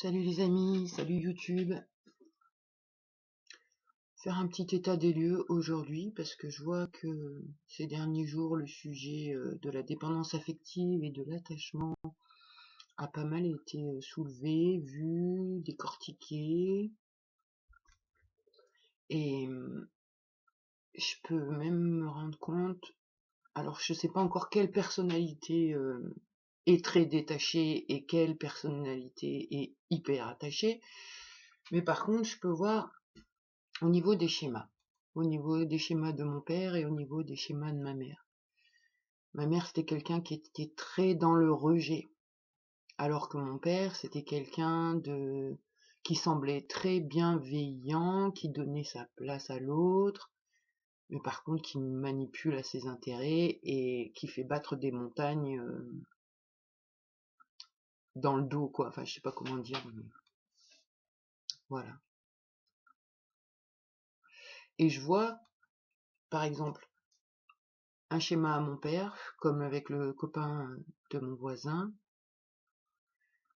Salut les amis, salut YouTube. Faire un petit état des lieux aujourd'hui parce que je vois que ces derniers jours le sujet de la dépendance affective et de l'attachement a pas mal été soulevé, vu, décortiqué et je peux même me rendre compte, alors je sais pas encore quelle personnalité est très détachée et quelle personnalité est hyper attachée, mais par contre je peux voir au niveau des schémas. Au niveau des schémas de mon père et au niveau des schémas de ma mère. Ma mère, c'était quelqu'un qui était très dans le rejet, alors que mon père, c'était quelqu'un qui semblait très bienveillant, qui donnait sa place à l'autre, mais par contre qui manipule à ses intérêts et qui fait battre des montagnes dans le dos, quoi. Enfin, je sais pas comment dire, mais voilà. Et je vois, par exemple, un schéma à mon père, comme avec le copain de mon voisin,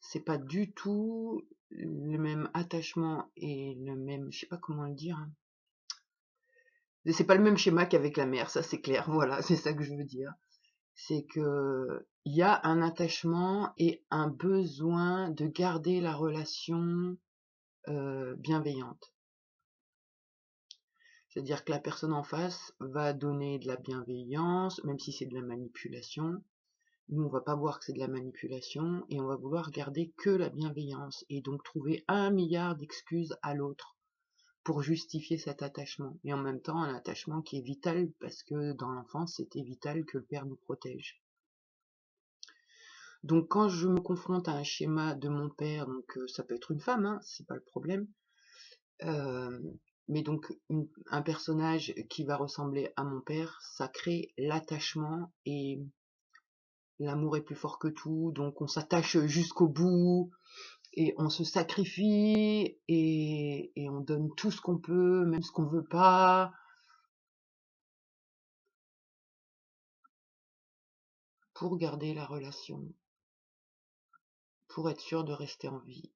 c'est pas du tout le même attachement et le même, je sais pas comment le dire, hein. C'est pas le même schéma qu'avec la mère, ça c'est clair, voilà, c'est ça que je veux dire. C'est que il y a un attachement et un besoin de garder la relation bienveillante. C'est-à-dire que la personne en face va donner de la bienveillance, même si c'est de la manipulation. Nous, on va pas voir que c'est de la manipulation et on va vouloir garder que la bienveillance et donc trouver 1 milliard d'excuses à l'autre pour justifier cet attachement. Et en même temps, un attachement qui est vital parce que dans l'enfance, c'était vital que le père nous protège. Donc quand je me confronte à un schéma de mon père, donc ça peut être une femme, hein, c'est pas le problème, mais donc un personnage qui va ressembler à mon père, ça crée l'attachement et l'amour est plus fort que tout, donc on s'attache jusqu'au bout et on se sacrifie et on donne tout ce qu'on peut, même ce qu'on veut pas, pour garder la relation, pour être sûr de rester en vie.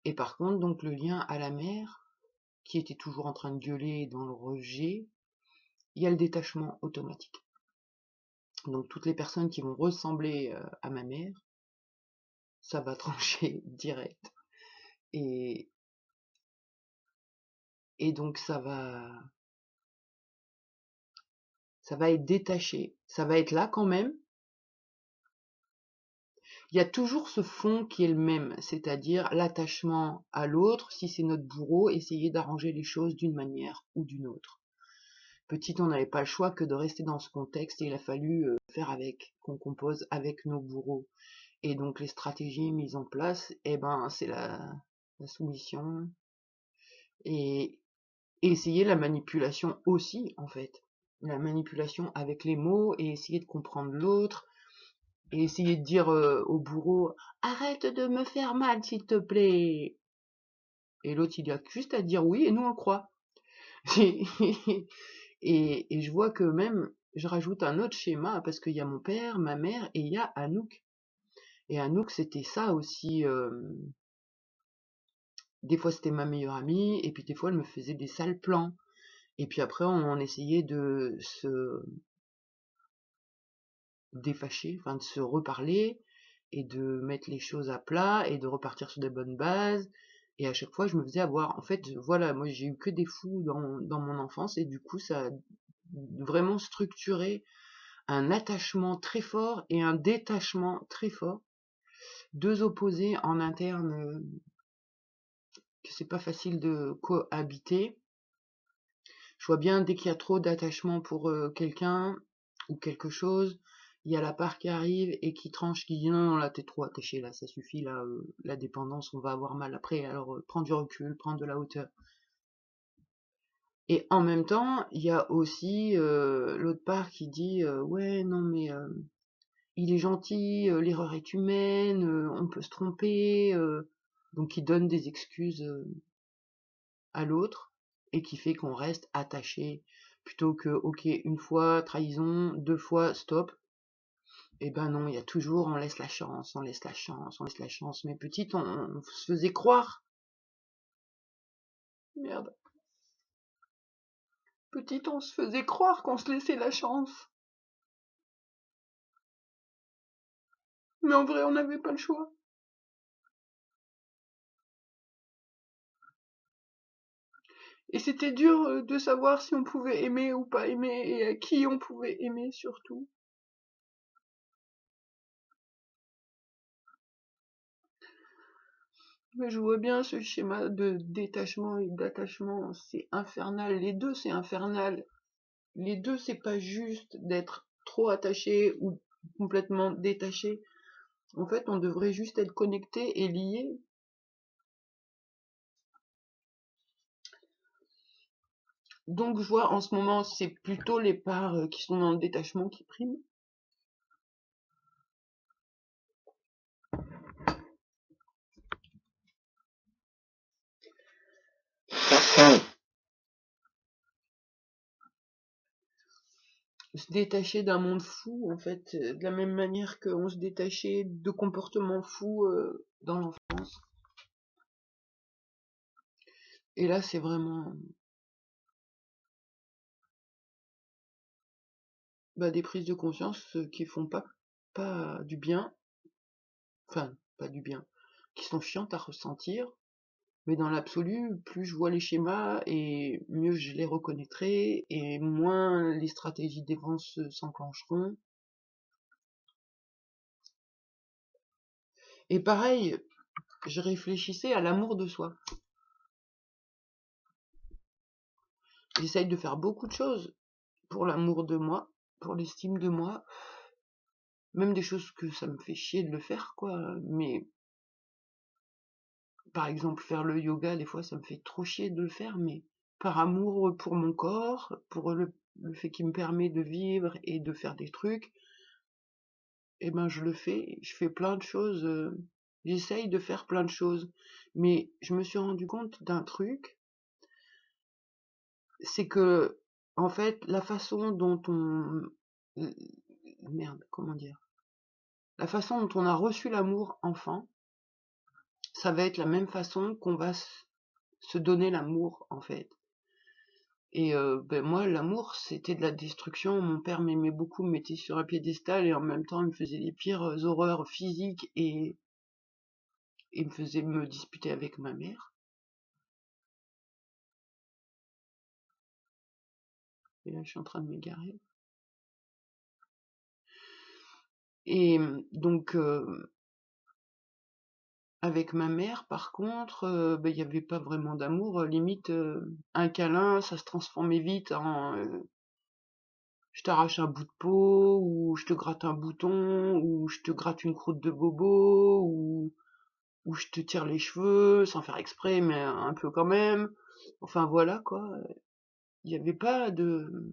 Et par contre, donc le lien à la mère, qui était toujours en train de gueuler dans le rejet, il y a le détachement automatique. Donc toutes les personnes qui vont ressembler à ma mère, ça va trancher direct. Et, et donc ça va être détaché. Ça va être là quand même. Il y a toujours ce fond qui est le même, c'est-à-dire l'attachement à l'autre. Si c'est notre bourreau, essayer d'arranger les choses d'une manière ou d'une autre. Petite, on n'avait pas le choix que de rester dans ce contexte et il a fallu faire avec, qu'on compose avec nos bourreaux. Et donc les stratégies mises en place, eh ben c'est la soumission et essayer la manipulation aussi en fait. La manipulation avec les mots et essayer de comprendre l'autre et essayer de dire au bourreau arrête de me faire mal s'il te plaît. Et l'autre il a juste à dire oui et nous on le croit. Et je vois que même, je rajoute un autre schéma, parce qu'il y a mon père, ma mère, et il y a Anouk. Et Anouk, c'était ça aussi. Des fois, c'était ma meilleure amie, et puis des fois, elle me faisait des sales plans. Et puis après, on essayait de se défâcher, enfin de se reparler, et de mettre les choses à plat, et de repartir sur des bonnes bases. Et à chaque fois, je me faisais avoir. En fait, voilà, moi, j'ai eu que des fous dans mon enfance, et du coup, ça a vraiment structuré un attachement très fort et un détachement très fort, deux opposés en interne, que c'est pas facile de cohabiter. Je vois bien dès qu'il y a trop d'attachement pour quelqu'un ou quelque chose, il y a la part qui arrive et qui tranche, qui dit non, non là t'es trop attaché, là ça suffit, là la dépendance on va avoir mal après, alors prends du recul, prends de la hauteur. Et en même temps, il y a aussi l'autre part qui dit ouais non mais il est gentil, l'erreur est humaine, on peut se tromper, donc qui donne des excuses à l'autre et qui fait qu'on reste attaché plutôt que ok une fois trahison, 2 fois stop Et ben non, il y a toujours on laisse la chance, on laisse la chance, on laisse la chance. Mais petite, on se faisait croire. Merde. Petite, on se faisait croire qu'on se laissait la chance. Mais en vrai, on n'avait pas le choix. Et c'était dur de savoir si on pouvait aimer ou pas aimer, et à qui on pouvait aimer surtout. Mais je vois bien ce schéma de détachement et d'attachement, c'est infernal. Les deux, c'est infernal. Les deux, c'est pas juste d'être trop attaché ou complètement détaché. En fait, on devrait juste être connecté et lié. Donc, je vois en ce moment, c'est plutôt les parts qui sont dans le détachement qui priment. Se détacher d'un monde fou, en fait, de la même manière qu'on se détachait de comportements fous dans l'enfance. Et là, c'est vraiment des prises de conscience qui font pas du bien, enfin, pas du bien, qui sont chiantes à ressentir, mais dans l'absolu, plus je vois les schémas et mieux je les reconnaîtrai et moins les stratégies de défense s'enclencheront. Et pareil, je réfléchissais à l'amour de soi. J'essaye de faire beaucoup de choses pour l'amour de moi, pour l'estime de moi, même des choses que ça me fait chier de le faire, quoi. Mais par exemple, faire le yoga, des fois, ça me fait trop chier de le faire, mais par amour pour mon corps, pour le fait qu'il me permet de vivre et de faire des trucs, eh ben je le fais. Je fais plein de choses. J'essaye de faire plein de choses. Mais je me suis rendu compte d'un truc, c'est que, en fait, la façon dont on... Merde, comment dire? La façon dont on a reçu l'amour enfant, ça va être la même façon qu'on va se donner l'amour, en fait. Et moi, l'amour, c'était de la destruction. Mon père m'aimait beaucoup, me mettait sur un piédestal et en même temps, il me faisait les pires horreurs physiques et me faisait me disputer avec ma mère. Et là, je suis en train de m'égarer. Et donc, avec ma mère, par contre, il y avait pas vraiment d'amour. Limite, un câlin, ça se transformait vite en je t'arrache un bout de peau, ou je te gratte un bouton, ou je te gratte une croûte de bobo, ou je te tire les cheveux, sans faire exprès, mais un peu quand même. Enfin voilà quoi. Il n'y avait pas de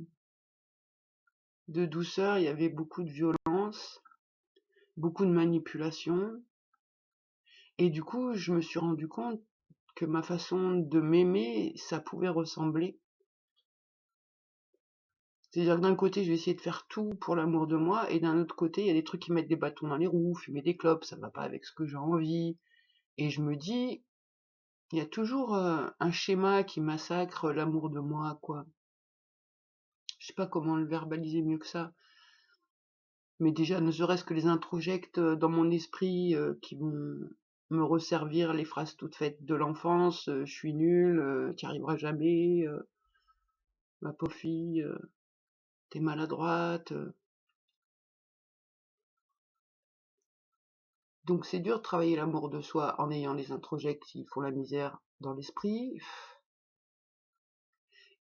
douceur, il y avait beaucoup de violence, beaucoup de manipulation. Et du coup, je me suis rendu compte que ma façon de m'aimer, ça pouvait ressembler. C'est-à-dire que d'un côté, je vais essayer de faire tout pour l'amour de moi, et d'un autre côté, il y a des trucs qui mettent des bâtons dans les roues, fumer des clopes, ça va pas avec ce que j'ai envie. Et je me dis, il y a toujours un schéma qui massacre l'amour de moi, quoi. Je sais pas comment le verbaliser mieux que ça. Mais déjà, ne serait-ce que les introjects dans mon esprit qui vont me resservir les phrases toutes faites de l'enfance, je suis nulle, t'y arriveras jamais, ma pauvre fille, t'es maladroite. Donc c'est dur de travailler l'amour de soi en ayant les introjects qui font la misère dans l'esprit.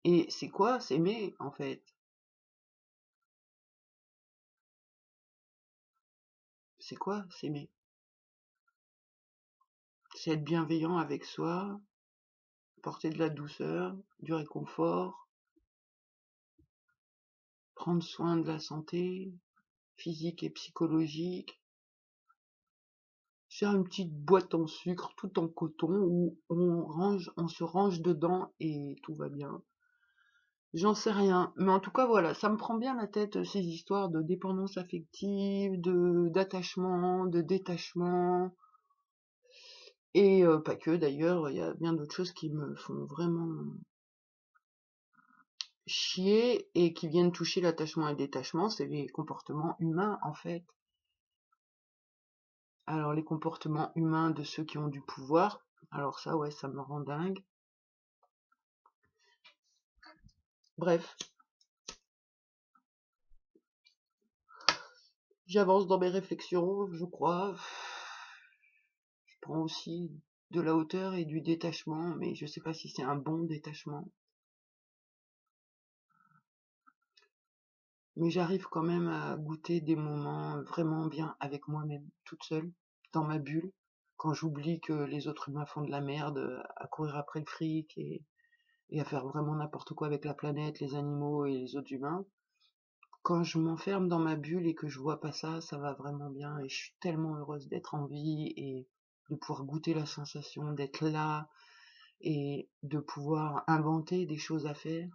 Et c'est quoi s'aimer en fait? C'est quoi s'aimer? C'est être bienveillant avec soi, porter de la douceur, du réconfort, prendre soin de la santé physique et psychologique, faire une petite boîte en sucre tout en coton où on se range dedans et tout va bien. J'en sais rien, mais en tout cas voilà, ça me prend bien la tête ces histoires de dépendance affective, de d'attachement, de détachement, et pas que d'ailleurs, il y a bien d'autres choses qui me font vraiment chier et qui viennent toucher l'attachement et le détachement, c'est les comportements humains en fait. Alors les comportements humains de ceux qui ont du pouvoir, alors ça ouais, ça me rend dingue. Bref, j'avance dans mes réflexions, je crois. Je prends aussi de la hauteur et du détachement, mais je sais pas si c'est un bon détachement. Mais j'arrive quand même à goûter des moments vraiment bien avec moi-même, toute seule, dans ma bulle, quand j'oublie que les autres humains font de la merde, à courir après le fric et à faire vraiment n'importe quoi avec la planète, les animaux et les autres humains. Quand je m'enferme dans ma bulle et que je vois pas ça, ça va vraiment bien et je suis tellement heureuse d'être en vie et de pouvoir goûter la sensation d'être là et de pouvoir inventer des choses à faire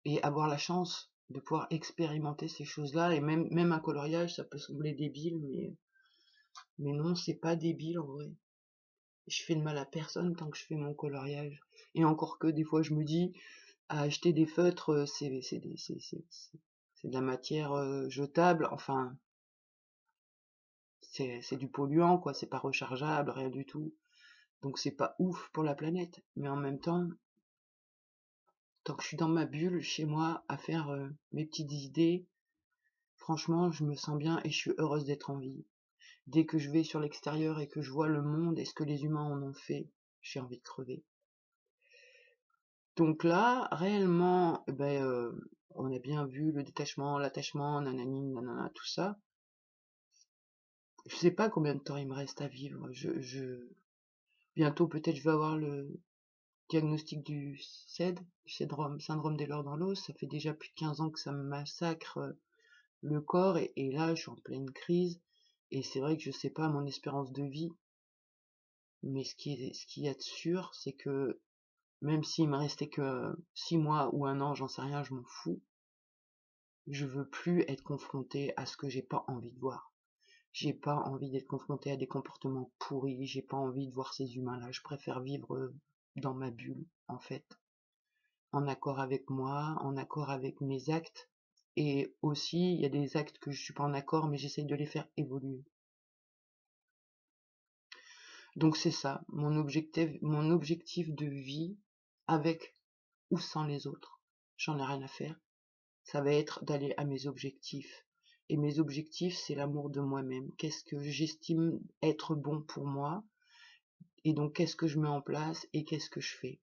et avoir la chance de pouvoir expérimenter ces choses-là. Et même un coloriage, ça peut sembler débile, mais non, c'est pas débile en vrai. Je fais de mal à personne tant que je fais mon coloriage. Et encore que des fois je me dis, à acheter des feutres, c'est de la matière jetable, enfin, c'est du polluant, quoi, c'est pas rechargeable, rien du tout. Donc c'est pas ouf pour la planète. Mais en même temps, tant que je suis dans ma bulle, chez moi, à faire mes petites idées, franchement, je me sens bien et je suis heureuse d'être en vie. Dès que je vais sur l'extérieur et que je vois le monde et ce que les humains en ont fait, j'ai envie de crever. Donc là, réellement, on a bien vu le détachement, l'attachement, nanani, nanana, tout ça. Je sais pas combien de temps il me reste à vivre. Bientôt, peut-être, je vais avoir le diagnostic du SED, du syndrome des leurs dans l'os. Ça fait déjà plus de 15 ans que ça me massacre le corps, et là, je suis en pleine crise. Et c'est vrai que je sais pas mon espérance de vie, mais ce qu'il y a de sûr, c'est que même s'il me restait que 6 mois ou un an, j'en sais rien, je m'en fous. Je veux plus être confronté à ce que j'ai pas envie de voir. J'ai pas envie d'être confronté à des comportements pourris, j'ai pas envie de voir ces humains-là. Je préfère vivre dans ma bulle, en fait, en accord avec moi, en accord avec mes actes. Et aussi, il y a des actes que je suis pas en accord, mais j'essaye de les faire évoluer. Donc c'est ça, mon objectif de vie, avec ou sans les autres. J'en ai rien à faire. Ça va être d'aller à mes objectifs. Et mes objectifs, c'est l'amour de moi-même. Qu'est-ce que j'estime être bon pour moi? Et donc, qu'est-ce que je mets en place et qu'est-ce que je fais?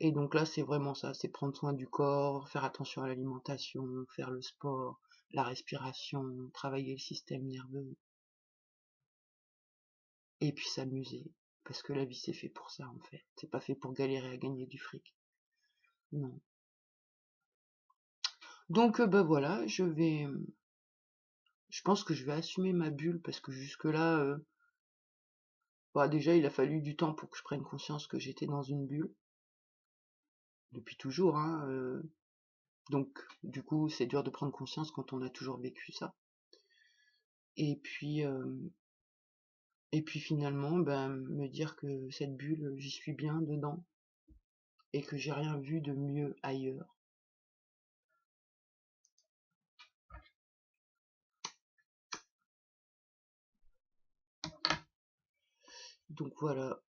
Et donc là, c'est vraiment ça, c'est prendre soin du corps, faire attention à l'alimentation, faire le sport, la respiration, travailler le système nerveux, et puis s'amuser. Parce que la vie, c'est fait pour ça, en fait. C'est pas fait pour galérer à gagner du fric. Non. Donc, voilà, je pense que je vais assumer ma bulle parce que jusque-là, bah, déjà, il a fallu du temps pour que je prenne conscience que j'étais dans une bulle, depuis toujours, hein. Donc, du coup, c'est dur de prendre conscience quand on a toujours vécu ça. Et puis, finalement, ben, me dire que cette bulle, j'y suis bien dedans et que j'ai rien vu de mieux ailleurs. Donc voilà,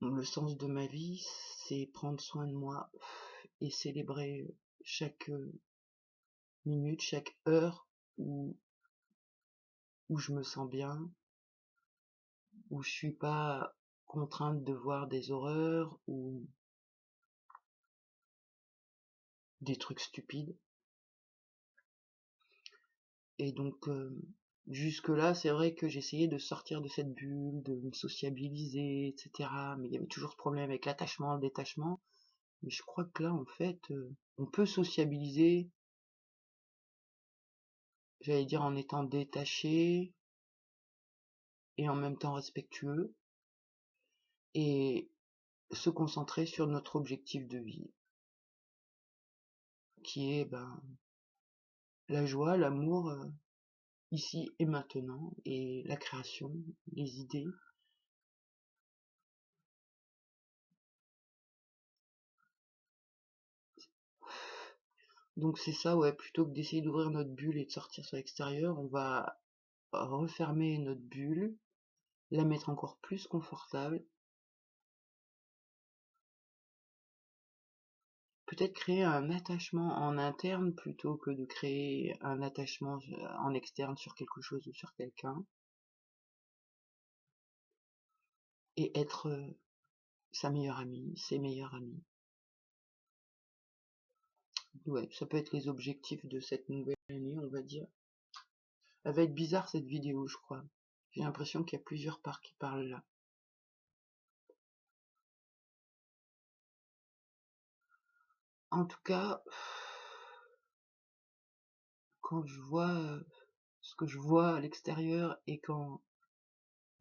le sens de ma vie, c'est prendre soin de moi et célébrer chaque minute, chaque heure où, où je me sens bien, où je suis pas contrainte de voir des horreurs ou des trucs stupides. Et donc, jusque-là, c'est vrai que j'essayais de sortir de cette bulle, de me sociabiliser, etc. Mais il y avait toujours ce problème avec l'attachement, le détachement. Mais je crois que là, en fait, on peut sociabiliser, j'allais dire en étant détaché et en même temps respectueux. Et se concentrer sur notre objectif de vie, qui est la joie, l'amour, ici et maintenant, et la création, les idées. Donc c'est ça, ouais, plutôt que d'essayer d'ouvrir notre bulle et de sortir sur l'extérieur, on va refermer notre bulle, la mettre encore plus confortable, peut-être créer un attachement en interne plutôt que de créer un attachement en externe sur quelque chose ou sur quelqu'un, et être sa meilleure amie, ses meilleurs amis. Ouais, ça peut être les objectifs de cette nouvelle année, on va dire. Elle va être bizarre cette vidéo, je crois. J'ai l'impression qu'il y a plusieurs parts qui parlent là. En tout cas, quand je vois ce que je vois à l'extérieur et quand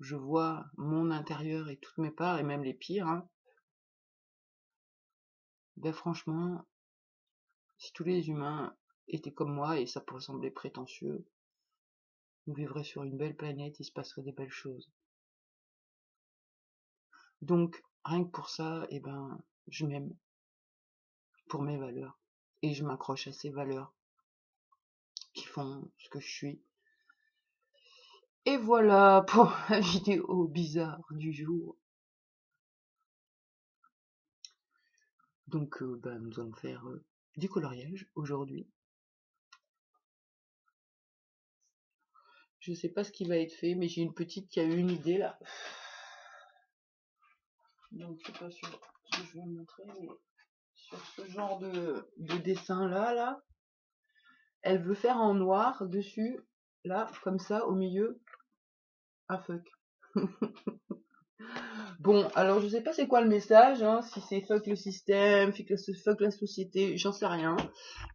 je vois mon intérieur et toutes mes parts, et même les pires, hein, ben franchement, si tous les humains étaient comme moi, et ça pourrait sembler prétentieux, on vivrait sur une belle planète, il se passerait des belles choses. Donc, rien que pour ça, je m'aime pour mes valeurs. Et je m'accroche à ces valeurs qui font ce que je suis. Et voilà pour la vidéo bizarre du jour. Donc, nous allons faire du coloriage aujourd'hui. Je sais pas ce qui va être fait, mais j'ai une petite qui a eu une idée là. Donc, je sais pas sur ce que je vais montrer, mais sur ce genre de dessin là, elle veut faire en noir dessus, là, comme ça, au milieu. Ah fuck. Bon, alors je sais pas c'est quoi le message, hein, si c'est fuck le système, fuck la société, j'en sais rien.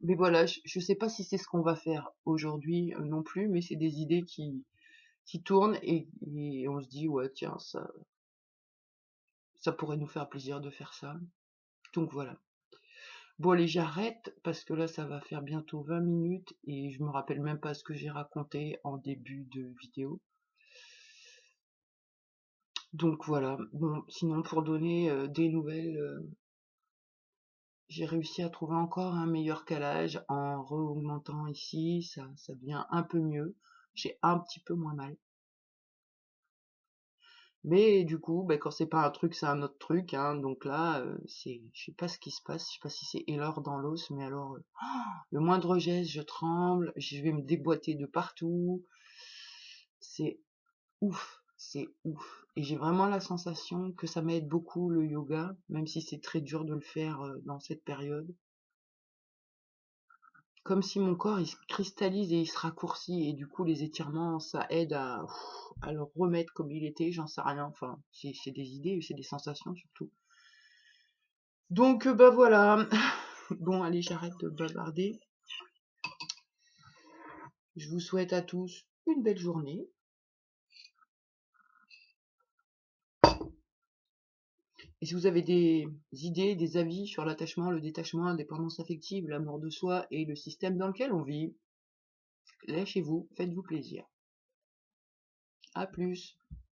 Mais voilà, je sais pas si c'est ce qu'on va faire aujourd'hui non plus, mais c'est des idées qui tournent et on se dit ouais tiens ça pourrait nous faire plaisir de faire ça. Donc voilà. Bon allez j'arrête parce que là ça va faire bientôt 20 minutes et je me rappelle même pas ce que j'ai raconté en début de vidéo. Donc voilà, bon sinon pour donner des nouvelles, j'ai réussi à trouver encore un meilleur calage en re-augmentant ici, ça devient un peu mieux, j'ai un petit peu moins mal. Mais du coup, quand c'est pas un truc, c'est un autre truc, hein, donc là, je sais pas ce qui se passe, je sais pas si c'est l'or dans l'os, mais alors, le moindre geste, je tremble, je vais me déboîter de partout, c'est ouf, c'est ouf. Et j'ai vraiment la sensation que ça m'aide beaucoup le yoga, même si c'est très dur de le faire dans cette période. Comme si mon corps il se cristallise et il se raccourcit, et du coup les étirements ça aide à le remettre comme il était, j'en sais rien, enfin c'est des idées, c'est des sensations surtout. Donc voilà, bon allez j'arrête de bavarder, je vous souhaite à tous une belle journée. Et si vous avez des idées, des avis sur l'attachement, le détachement, l'indépendance affective, l'amour de soi et le système dans lequel on vit, lâchez-vous, faites-vous plaisir. À plus.